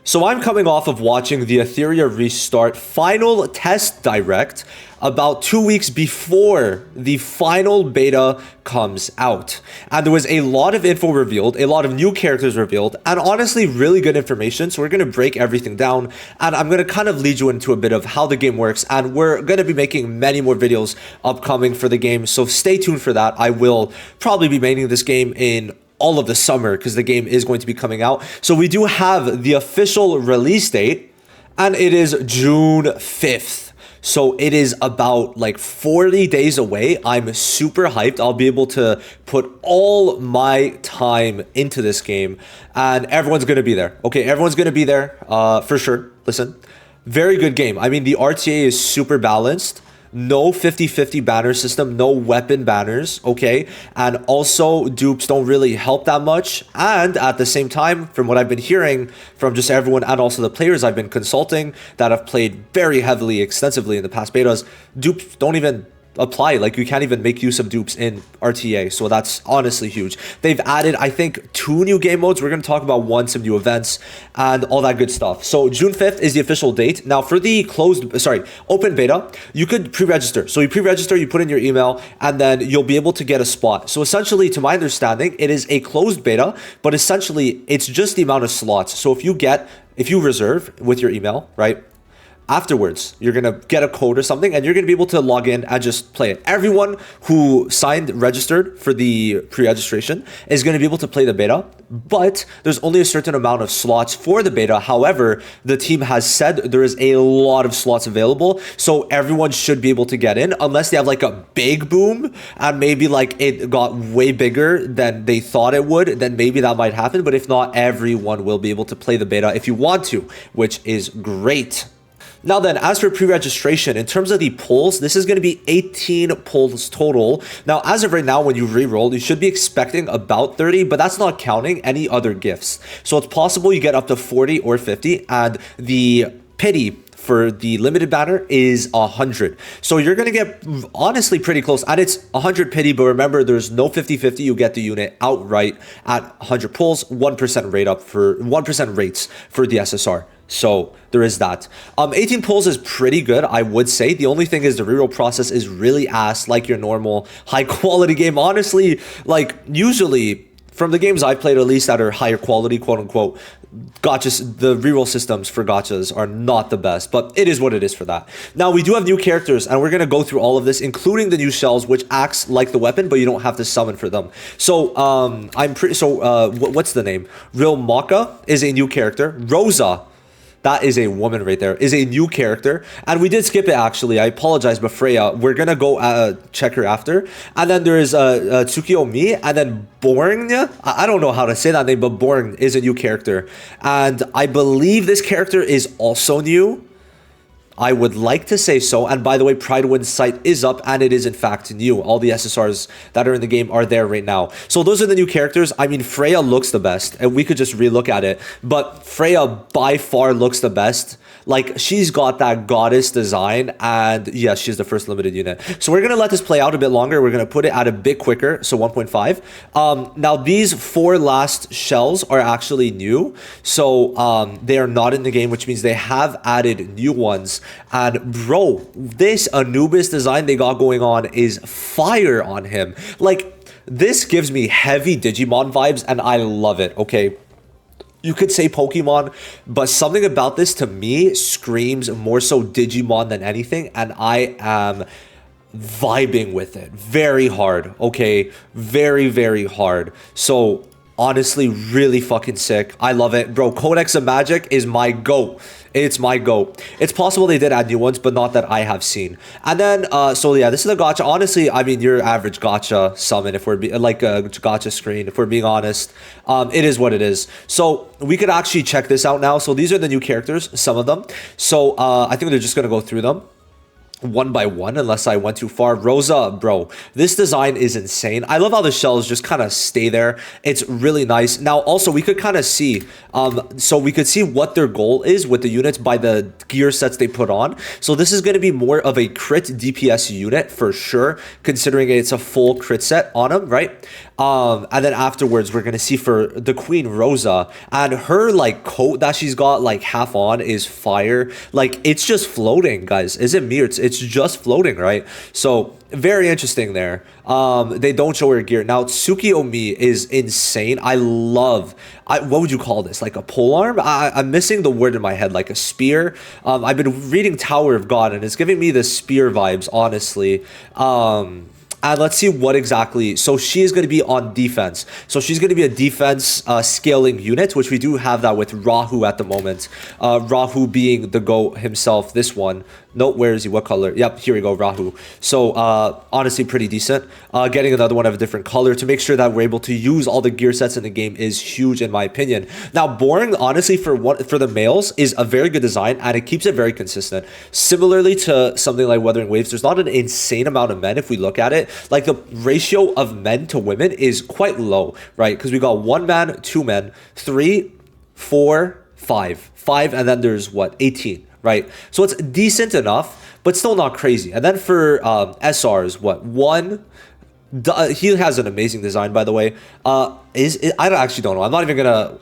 So I'm coming off of watching the Etheria Restart final test direct about 2 weeks before the final beta comes out. And there was a lot of info revealed, a lot of new characters revealed, and honestly really good information. So we're going to break everything down, and I'm going to kind of lead you into a bit of how the game works, and we're going to be making many more videos upcoming for the game. So stay tuned for that. I will probably be making this game in all of the summer because the game is going to be coming out. So we do have the official release date, and it is June 5th. So it is about like 40 days away. I'm super hyped. I'll be able to put all my time into this game, and everyone's going to be there. Okay, everyone's going to be there for sure. Listen, very good game. I mean, the RTA is super balanced. No 50-50 banner system, no weapon banners, okay? And also, dupes don't really help that much. And at the same time, from what I've been hearing from just everyone and also the players I've been consulting that have played very heavily, extensively in the past betas, dupes don't even apply. Like, you can't even make use of dupes in RTA, so that's honestly huge. They've added, I think, 2 new game modes. We're going to talk about some new events and all that good stuff. So June 5th is the official date. Now for the open beta, you could pre-register. So you pre-register, you put in your email, and then you'll be able to get a spot. So essentially, to my understanding, it is a closed beta, but essentially it's just the amount of slots. So if you reserve with your email, right? Afterwards, you're going to get a code or something, and you're going to be able to log in and just play it. Everyone who registered for the pre-registration is going to be able to play the beta, but there's only a certain amount of slots for the beta. However, the team has said there is a lot of slots available, so everyone should be able to get in unless they have like a big boom and maybe like it got way bigger than they thought it would. Then maybe that might happen, but if not, everyone will be able to play the beta if you want to, which is great. Now then, as for pre-registration, in terms of the polls, this is going to be 18 polls total. Now, as of right now, when you re-roll, you should be expecting about 30, but that's not counting any other gifts. So it's possible you get up to 40 or 50, and the pity for the limited banner is 100. So you're going to get honestly pretty close, and it's 100 pity, but remember there's no 50-50. You get the unit outright at 100 pulls, 1% rates for the SSR. So there is that. 18 pulls is pretty good, I would say. The only thing is the reroll process is really ass, like your normal high quality game. Honestly, like usually from the games I've played, at least that are higher quality, quote unquote, gachas, the reroll systems for gachas are not the best, but it is what it is for that. Now we do have new characters, and we're going to go through all of this, including the new shells, which acts like the weapon, but you don't have to summon for them. So what's the name? Real Maka is a new character. Rosa, that is a woman right there, is a new character. And we did skip it, actually. I apologize, but Freya, we're going to go check her after. And then there is Tsukiyomi, and then Born. I don't know how to say that name, but Born is a new character. And I believe this character is also new. I would like to say so. And by the way, Pridewind's site is up, and it is in fact new. All the SSRs that are in the game are there right now. So those are the new characters. I mean, Freya looks the best, and we could just relook at it. But Freya by far looks the best. Like, she's got that goddess design, and yes, she's the first limited unit. So we're going to let this play out a bit longer. We're going to put it at a bit quicker, so 1.5. Now, these 4 last shells are actually new. So they are not in the game, which means they have added new ones. And bro, this Anubis design they got going on is fire on him. Like, this gives me heavy Digimon vibes, and I love it, okay? You could say Pokemon, but something about this to me screams more so Digimon than anything, and I am vibing with it very hard, okay? Very, very hard. So honestly, really fucking sick. I love it. Bro, Codex of Magic is my GOAT. It's my GOAT. It's possible they did add new ones, but not that I have seen. And then, so yeah, this is a gacha. Honestly, I mean, your average gacha summon, if we're like a gacha screen, if we're being honest, it is what it is. So we could actually check this out now. So these are the new characters, some of them. So I think they're just going to go through them one by one unless I went too far. Rosa, bro, this design is insane. I love how the shells just kind of stay there. It's really nice. Now also we could kind of see so we could see what their goal is with the units by the gear sets they put on. So this is going to be more of a crit DPS unit for sure, considering it's a full crit set on them, right? And then afterwards, we're gonna see for the Queen Rosa, and her like coat that she's got like half on is fire. Like it's just floating, guys. Is it me? Or it's just floating, right? So very interesting there. They don't show her gear. Now, Tsukiyomi is insane. I love, what would you call this? Like a polearm? I'm missing the word in my head, like a spear. I've been reading Tower of God, and it's giving me the spear vibes, honestly. And let's see what exactly. So she is going to be on defense. So she's going to be a defense scaling unit, which we do have that with Rahu at the moment. Rahu being the GOAT himself, this one. No, where is he? What color? Yep, here we go, Rahu. So honestly, pretty decent. Getting another one of a different color to make sure that we're able to use all the gear sets in the game is huge in my opinion. Now, Boring, honestly, for the males is a very good design, and it keeps it very consistent. Similarly to something like Wuthering Waves, there's not an insane amount of men if we look at it. Like the ratio of men to women is quite low, right? Because we got 1 man, 2 men, 3, 4, 5. 5, and then there's what? 18. Right, so it's decent enough, but still not crazy. And then for SRs, what? 1, he has an amazing design, by the way. I actually don't know. I'm not even gonna.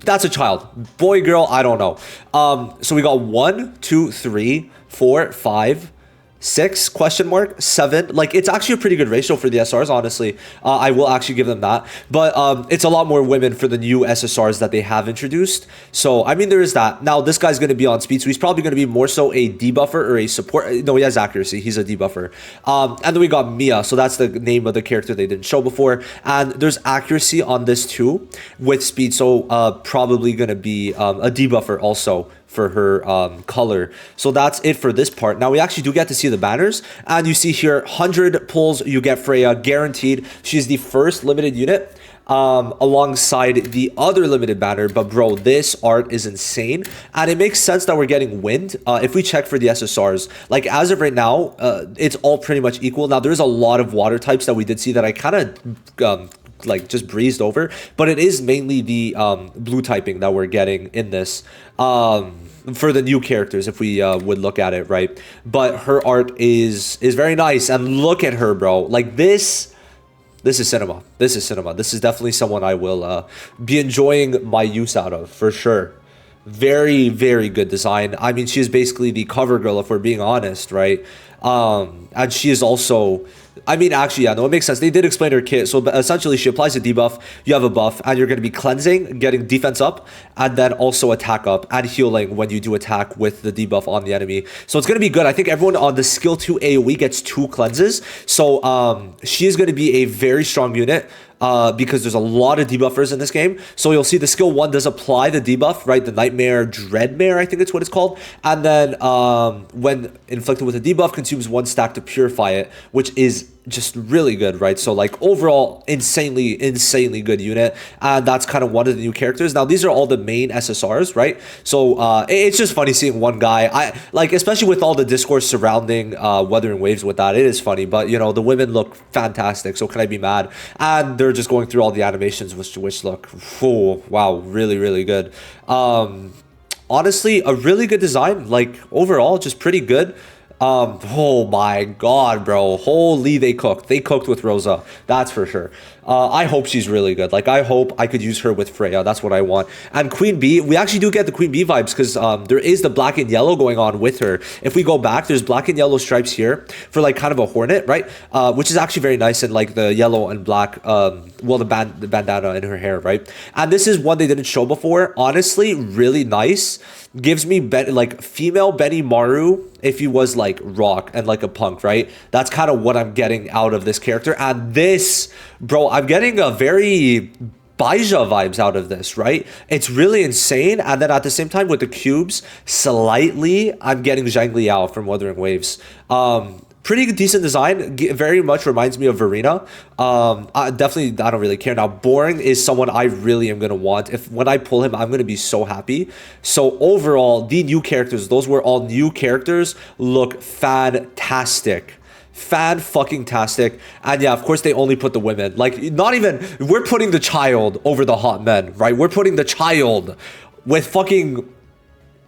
That's a child, boy, girl. I don't know. So we got 1, 2, 3, 4, 5. 6 question mark 7. Like it's actually a pretty good ratio for the SRs, honestly. I will actually give them that, but it's a lot more women for the new SSRs that they have introduced. So I mean, there is that. Now this guy's going to be on speed, so he's probably going to be more so a debuffer or a support. No, he has accuracy, he's a debuffer. And then we got Mia, so that's the name of the character they didn't show before, and there's accuracy on this too with speed, so probably going to be a debuffer also for her color. So that's it for this part. Now we actually do get to see the banners, and you see here 100 pulls you get Freya guaranteed. She's the first limited unit alongside the other limited banner. But bro, this art is insane, and it makes sense that we're getting wind. If we check for the SSRs, like as of right now, it's all pretty much equal. Now there's a lot of water types that we did see that I kind of like just breezed over, but it is mainly the blue typing that we're getting in this for the new characters, if we would look at it, right? But her art is very nice, and look at her, bro. Like this is cinema. This is cinema. This is definitely someone I will be enjoying my use out of for sure. Very, very good design. I mean, she is basically the cover girl, if we're being honest, right? And she is also, I mean, actually, yeah, no, it makes sense. They did explain her kit. So essentially, she applies a debuff, you have a buff, and you're going to be cleansing, getting defense up, and then also attack up, and healing when you do attack with the debuff on the enemy. So it's going to be good. I think everyone on the skill 2 AoE gets 2 cleanses. So she is going to be a very strong unit. Because there's a lot of debuffers in this game. So you'll see the skill 1 does apply the debuff, right? The Nightmare Dreadmare, I think that's what it's called. And then when inflicted with a debuff, consumes 1 stack to purify it, which is just really good, right? So like overall, insanely good unit. And that's kind of one of the new characters. Now these are all the main SSRs, right? So it's just funny seeing one guy. I like, especially with all the discourse surrounding Wuthering Waves with that, it is funny. But you know, the women look fantastic, so can I be mad? And they're just going through all the animations which look, oh wow, really good. Honestly, a really good design. Like overall, just pretty good. Oh my god, bro, holy, they cooked with Rosa, that's for sure. I hope she's really good. Like I hope I could use her with Freya. That's what I want. And Queen Bee, we actually do get the Queen Bee vibes, because there is the black and yellow going on with her. If we go back, there's black and yellow stripes here for like kind of a hornet, right? Which is actually very nice, and like the yellow and black, well, the bandana in her hair, right? And this is one they didn't show before. Honestly, really nice. Gives me like female Benny Maru if he was like rock and like a punk, right? That's kind of what I'm getting out of this character. And this, bro, I'm getting a very Baija vibes out of this, right? It's really insane. And then at the same time with the cubes, slightly, I'm getting Zhang Liao from Wuthering Waves. Pretty decent design. Very much reminds me of Verena. Definitely, I don't really care. Now, Boring is someone I really am going to want. When I pull him, I'm going to be so happy. So overall, the new characters, those were all new characters, look fantastic. Fan-fucking-tastic. And yeah, of course, they only put the women. Like, not even, we're putting the child over the hot men, right? We're putting the child with fucking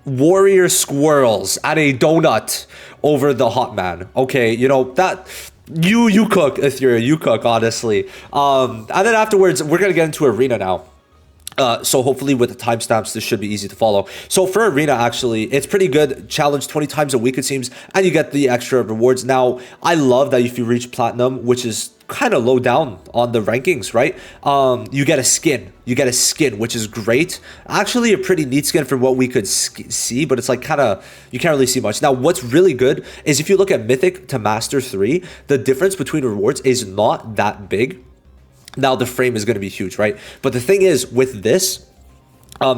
warrior squirrels and a donut over the hot man. Okay, you know, that You cook, Etheria. You cook, honestly. And then afterwards, we're gonna get into arena now. So hopefully with the timestamps, this should be easy to follow. So for arena, actually, it's pretty good. Challenge 20 times a week, it seems, and you get the extra rewards. Now, I love that if you reach platinum, which is kind of low down on the rankings, right? You get a skin. You get a skin, which is great. Actually, a pretty neat skin from what we could see, but it's like kind of, you can't really see much. Now, what's really good is if you look at Mythic to Master 3, the difference between rewards is not that big. Now the frame is going to be huge, right? But the thing is with this,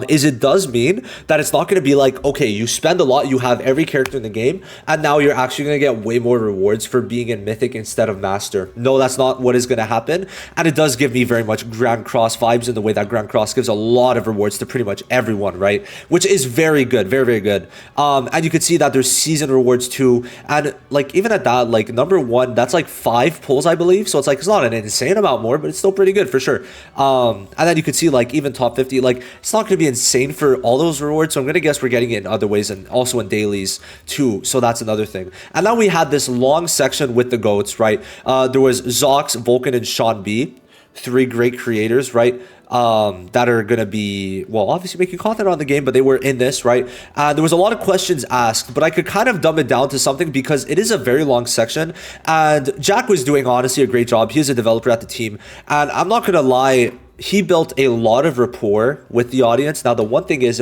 is it does mean that it's not going to be like, okay, you spend a lot, you have every character in the game, and now you're actually going to get way more rewards for being in Mythic instead of Master. No, that's not what is going to happen. And it does give me very much Grand Cross vibes in the way that Grand Cross gives a lot of rewards to pretty much everyone, right? Which is very good, very, very good. And you can see that there's season rewards too. And like, even at that, like number 1, that's like 5 pulls, I believe. So it's like, it's not an insane amount more, but it's still pretty good for sure. And then you can see like even top 50, like it's not going to be insane for all those rewards, so I'm gonna guess we're getting it in other ways and also in dailies too, so that's another thing. And then we had this long section with the goats, right? There was Zox, Vulcan, and Sean B, 3 great creators, right? That are gonna be, well, obviously making content on the game, but they were in this, right? There was a lot of questions asked, but I could kind of dumb it down to something because it is a very long section, and Jack was doing honestly a great job. He is a developer at the team, and I'm not gonna lie, he built a lot of rapport with the audience. Now, the one thing is,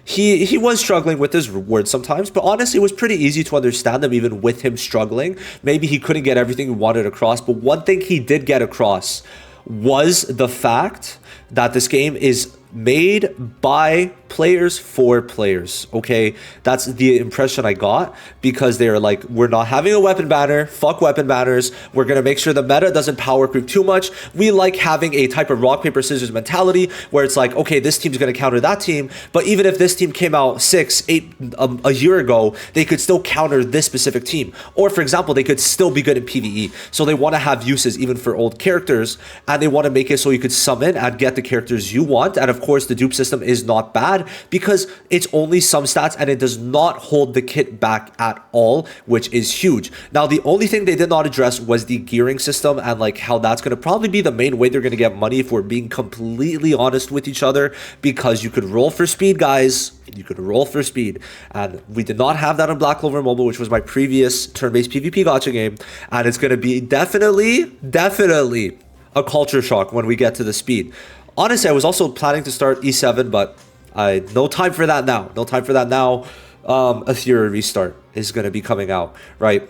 he was struggling with his words sometimes, but honestly, it was pretty easy to understand them even with him struggling. Maybe he couldn't get everything he wanted across, but one thing he did get across was the fact that this game is made by players for players. Okay, that's the impression I got, because they're like, we're not having a weapon banner, fuck weapon banners, we're gonna make sure the meta doesn't power creep too much. We like having a type of rock paper scissors mentality where it's like, okay, this team's gonna counter that team, but even if this team came out 6-8 a year ago, they could still counter this specific team. Or for example, they could still be good in PvE, so they want to have uses even for old characters, and they want to make it so you could summon and get the characters you want. And of course, the dupe system is not bad because it's only some stats and it does not hold the kit back at all, which is huge. Now, the only thing they did not address was the gearing system and like how that's going to probably be the main way they're going to get money, if we're being completely honest with each other, because you could roll for speed, guys. You could roll for speed, and we did not have that on Black Clover Mobile, which was my previous turn-based PvP gacha game, and it's going to be definitely a culture shock when we get to the speed. Honestly, I was also planning to start E7, but no time for that now. No time for that now. Etheria Restart is going to be coming out, right?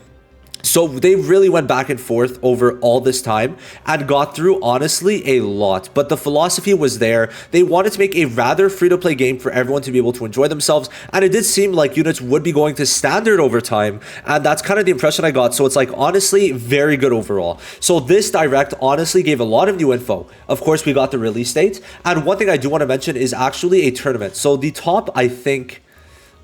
So they really went back and forth over all this time and got through, honestly, a lot. But the philosophy was there. They wanted to make a rather free-to-play game for everyone to be able to enjoy themselves. And it did seem like units would be going to standard over time. And that's kind of the impression I got. So it's like, honestly, very good overall. So this direct honestly gave a lot of new info. Of course, we got the release date. And one thing I do want to mention is actually a tournament. So the top, I think...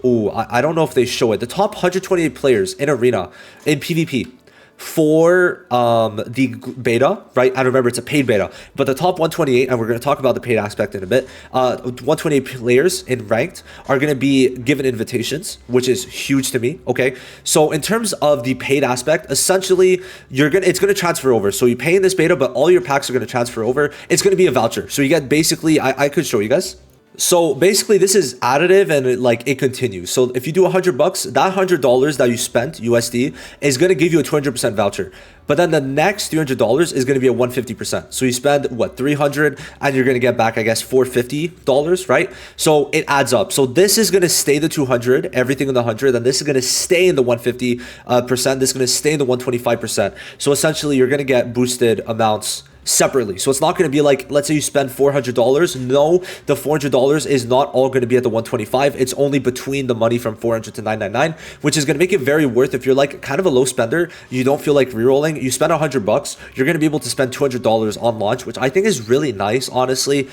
Ooh, I don't know if they show it. The top 128 players in Arena, in PvP, for the beta, right? And remember, it's a paid beta. But the top 128, and we're going to talk about the paid aspect in a bit, 128 players in Ranked are going to be given invitations, which is huge to me, okay? So in terms of the paid aspect, essentially, it's going to transfer over. So you pay in this beta, but all your packs are going to transfer over. It's going to be a voucher. So you get basically, I could show you guys. So basically, this is additive and it continues. So if you do $100, that $100 that you spent USD is going to give you a 200% voucher. But then the next $300 is going to be a 150%. So you spend what, 300 and you're going to get back, I guess, $450, right? So it adds up. So this is going to stay the 200, everything in the 100, and this is going to stay in the 150%. This is going to stay in the 125%. So essentially, you're going to get boosted amounts separately. So it's not going to be like, let's say you spend $400. No, the $400 is not all going to be at the 125. It's only between the money from 400 to 999, which is going to make it very worth. If you're like kind of a low spender, you don't feel like rerolling, you spend $100, you're going to be able to spend $200 on launch, which I think is really nice, honestly.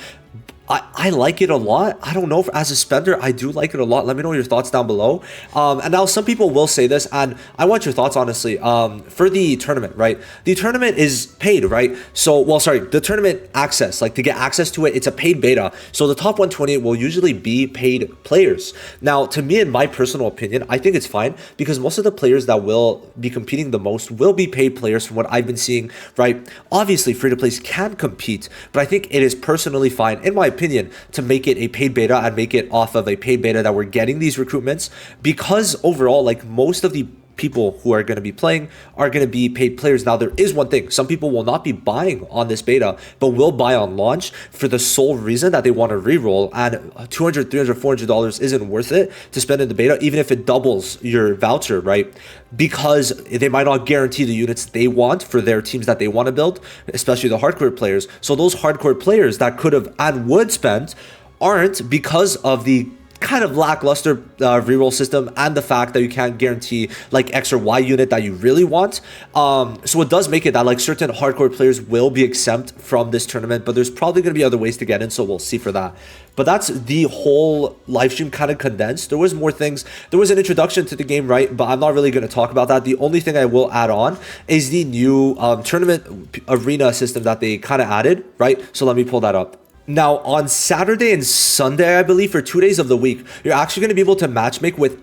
I like it a lot. I don't know if as a spender, I do like it a lot. Let me know your thoughts down below. And now some people will say this, and I want your thoughts, honestly. For the tournament, right? The tournament is paid, right? So, well, sorry, the tournament access, like to get access to it, it's a paid beta. So the top 128 will usually be paid players. Now, to me, in my personal opinion, I think it's fine because most of the players that will be competing the most will be paid players from what I've been seeing, right? Obviously, free-to-plays can compete, but I think it is personally fine, in my opinion, to make it a paid beta and make it off of a paid beta that we're getting these recruitments, because overall, like, most of the people who are going to be playing are going to be paid players. Now, there is one thing: some people will not be buying on this beta, but will buy on launch for the sole reason that they want to reroll, and $200, $300, $400 isn't worth it to spend in the beta, even if it doubles your voucher, right? Because they might not guarantee the units they want for their teams that they want to build, especially the hardcore players. So those hardcore players that could have and would spend aren't, because of the kind of lackluster reroll system and the fact that you can't guarantee like X or Y unit that you really want. So it does make it that like certain hardcore players will be exempt from this tournament, but there's probably going to be other ways to get in, so we'll see for that. But that's the whole live stream kind of condensed. There was more things. There was an introduction to the game, right? But I'm not really going to talk about that. The only thing I will add on is the new tournament arena system that they kind of added, right? So let me pull that up. Now, on Saturday and Sunday, I believe, for 2 days of the week, you're actually going to be able to matchmake with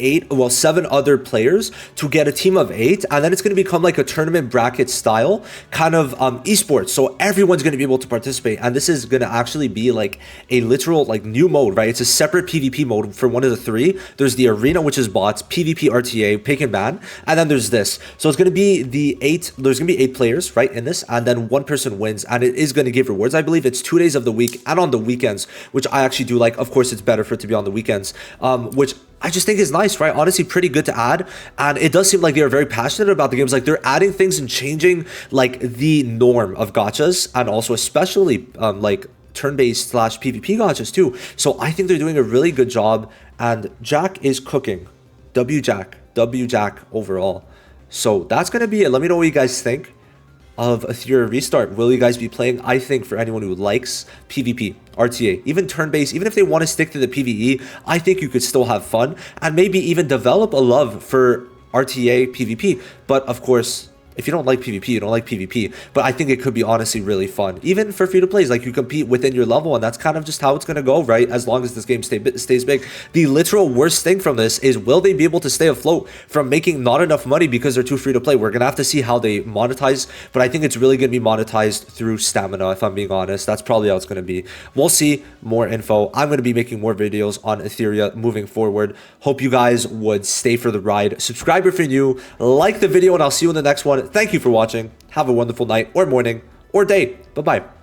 7 other players to get a team of 8, and then it's going to become like a tournament bracket style kind of esports. So everyone's going to be able to participate, and this is going to actually be like a literal like new mode, right? It's a separate PvP mode for one of the 3. There's the arena, which is bots, PvP RTA, pick and ban, and then there's this. So it's going to be there's going to be 8 players, right, in this, and then one person wins, and it is going to give rewards. I believe it's 2 days of the week and on the weekends, which I actually do like. Of course, it's better for it to be on the weekends, which I just think is nice, right? Honestly, pretty good to add. And it does seem like they are very passionate about the games. Like, they're adding things and changing like the norm of gachas, and also especially like turn-based / PvP gachas too. So I think they're doing a really good job, and Jack is cooking. W Jack overall. So that's gonna be it. Let me know what you guys think of Etheria Restart. Will you guys be playing? I think for anyone who likes PvP, RTA, even turn-based, even if they want to stick to the PvE, I think you could still have fun and maybe even develop a love for RTA PvP. But of course, if you don't like PvP, you don't like PvP. But I think it could be honestly really fun. Even for free-to-plays, like you compete within your level, and that's kind of just how it's going to go, right? As long as this game stays big. The literal worst thing from this is, will they be able to stay afloat from making not enough money because they're too free-to-play? We're going to have to see how they monetize, but I think it's really going to be monetized through stamina, if I'm being honest. That's probably how it's going to be. We'll see more info. I'm going to be making more videos on Etheria moving forward. Hope you guys would stay for the ride. Subscribe if you're new, like the video, and I'll see you in the next one. Thank you for watching. Have a wonderful night or morning or day. Bye-bye.